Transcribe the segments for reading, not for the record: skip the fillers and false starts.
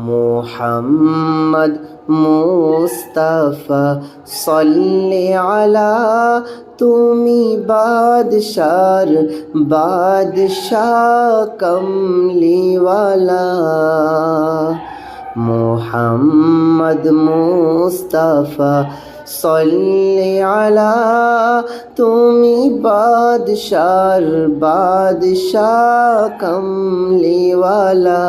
মুহাম্মদ মুস্তাফা সাল্লি আলা তুমি বাদশার বাদশাহ কমলিওয়ালা। মুহাম্মদ মুস্তাফা সাল্লি আলা তুমি বাদশার বাদশাহ কমলিওয়ালা।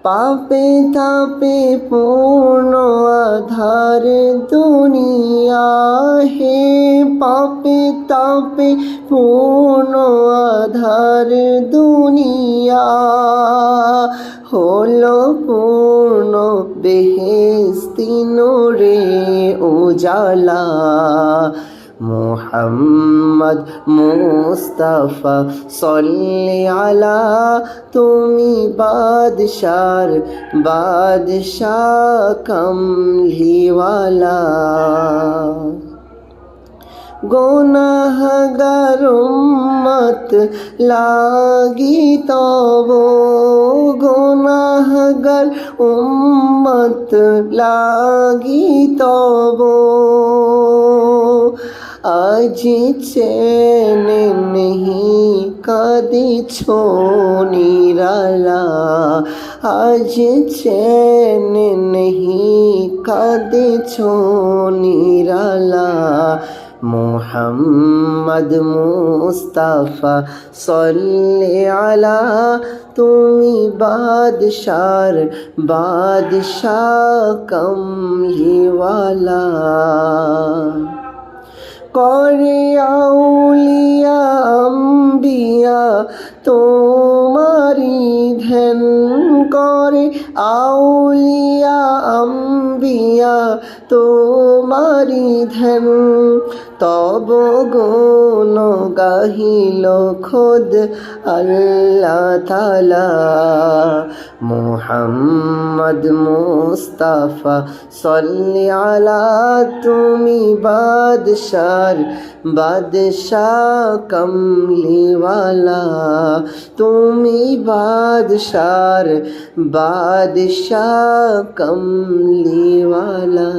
পাপে তাপে পূর্ণ আধার দুনিয়া হে, পাপে তাপে পূর্ণ আধার দুনিয়া হলো পূর্ণ বেহেশতি নূরে উজালা। মুহাম্মদ মুস্তাফা সাল্লি আলা তুমি বাদশার বাদশাহ কমলিওয়ালা। গুনাহগার উম্মত লাগি তব, গুনাহগার উম্মত লাগি তব আজ চেনে नहीं কাঁদিছো নিরালা। আজ চেনে नहीं কাঁদিছো নিরালা। মুহাম্মদ মুস্তাফা সাল্লি আলা তুমি বাদশার বাদশাহ কমলিওয়ালা। করে আউলিয়া আম্বিয়া তোমারি ধ্যান, করে আউলিয়া আম্বিয়া তোমারি ধ্যান। তব গুণ গাহিল খোদ আল্লাহ তাআলা। মুহাম্মদ মুস্তাফা সাল্লি আলা তুমি বাদশার বাদশাহ কমলিওয়ালা। তুমি বাদশার বাদশাহ কমলিওয়ালা।